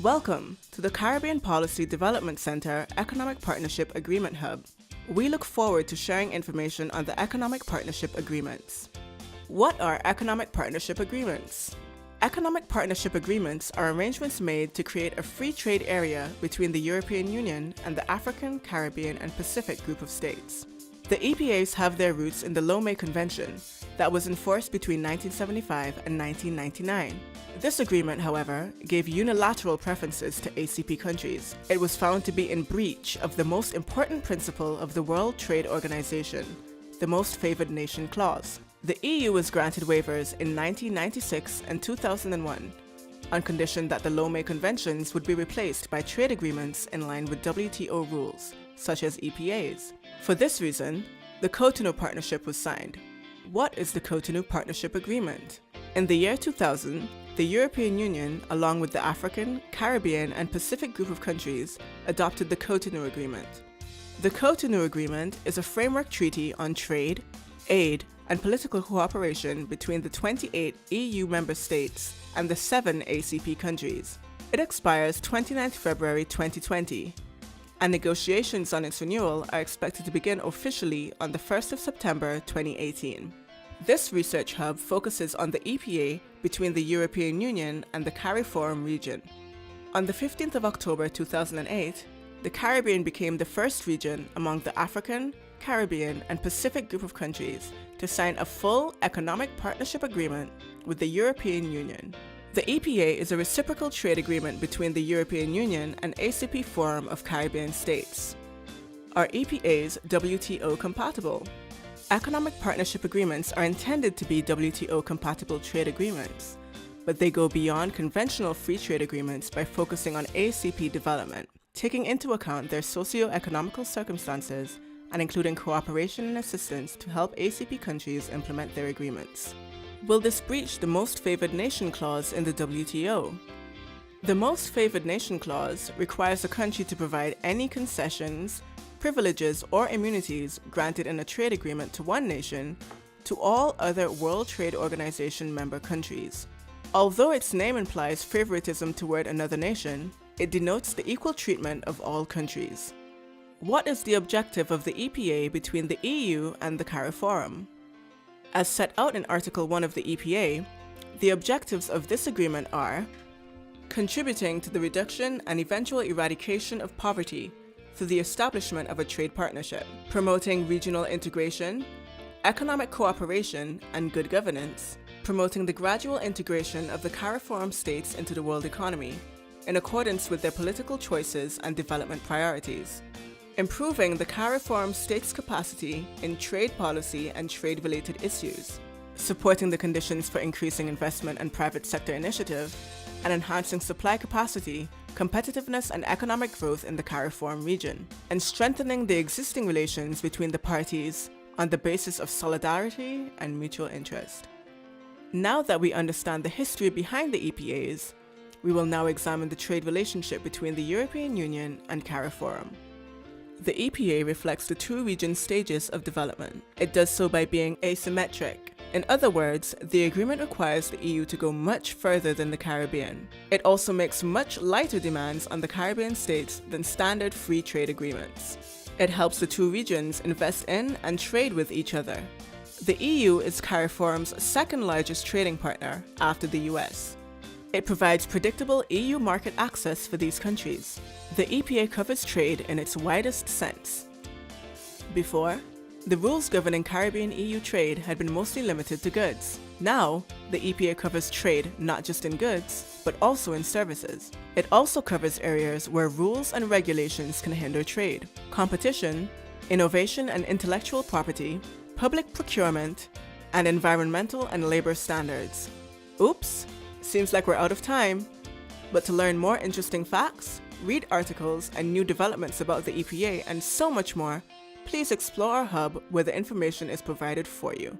Welcome to the Caribbean Policy Development Center Economic Partnership Agreement Hub. We look forward to sharing information on the Economic Partnership Agreements. What are Economic Partnership Agreements? Economic Partnership Agreements are arrangements made to create a free trade area between the European Union and the African, Caribbean, and Pacific group of states. The EPAs have their roots in the Lomé Convention that was enforced between 1975 and 1999. This agreement, however, gave unilateral preferences to ACP countries. It was found to be in breach of the most important principle of the World Trade Organization, the Most Favored Nation Clause. The EU was granted waivers in 1996 and 2001 on condition that the Lomé Conventions would be replaced by trade agreements in line with WTO rules, such as EPAs. For this reason, the Cotonou Partnership was signed. What is the Cotonou Partnership Agreement? In the year 2000, the European Union, along with the African, Caribbean, and Pacific group of countries, adopted the Cotonou Agreement. The Cotonou Agreement is a framework treaty on trade, aid, and political cooperation between the 28 EU member states and the 7 ACP countries. It expires 29 February 2020, and negotiations on its renewal are expected to begin officially on the 1st of September 2018. This research hub focuses on the EPA between the European Union and the CARIFORUM region. On the 15th of October 2008, the Caribbean became the first region among the African, Caribbean, and Pacific group of countries to sign a full economic partnership agreement with the European Union. The EPA is a reciprocal trade agreement between the European Union and ACP Forum of Caribbean States. Are EPAs WTO compatible? Economic partnership agreements are intended to be WTO-compatible trade agreements, but they go beyond conventional free trade agreements by focusing on ACP development, taking into account their socio-economical circumstances and including cooperation and assistance to help ACP countries implement their agreements. Will this breach the Most Favored Nation Clause in the WTO? The Most Favored Nation Clause requires a country to provide any concessions, privileges, or immunities granted in a trade agreement to one nation to all other World Trade Organization member countries. Although its name implies favoritism toward another nation, it denotes the equal treatment of all countries. What is the objective of the EPA between the EU and the CARIFORUM? As set out in Article 1 of the EPA, the objectives of this agreement are contributing to the reduction and eventual eradication of poverty through the establishment of a trade partnership, promoting regional integration, economic cooperation, and good governance, promoting the gradual integration of the CARIFORUM states into the world economy, in accordance with their political choices and development priorities, improving the CARIFORUM states' capacity in trade policy and trade-related issues, supporting the conditions for increasing investment and private sector initiative, and enhancing supply capacity, competitiveness, and economic growth in the CARIFORUM region, and strengthening the existing relations between the parties on the basis of solidarity and mutual interest. Now that we understand the history behind the EPAs, we will now examine the trade relationship between the European Union and CARIFORUM. The EPA reflects the two regions' stages of development. It does so by being asymmetric. In other words, the agreement requires the EU to go much further than the Caribbean. It also makes much lighter demands on the Caribbean states than standard free trade agreements. It helps the two regions invest in and trade with each other. The EU is CARIFORUM's second largest trading partner after the US. It provides predictable EU market access for these countries. The EPA covers trade in its widest sense. Before, the rules governing Caribbean EU trade had been mostly limited to goods. Now, the EPA covers trade not just in goods, but also in services. It also covers areas where rules and regulations can hinder trade: competition, innovation and intellectual property, public procurement, and environmental and labor standards. Oops, seems like we're out of time. But to learn more interesting facts, read articles and new developments about the EPA and so much more, please explore our hub where the information is provided for you.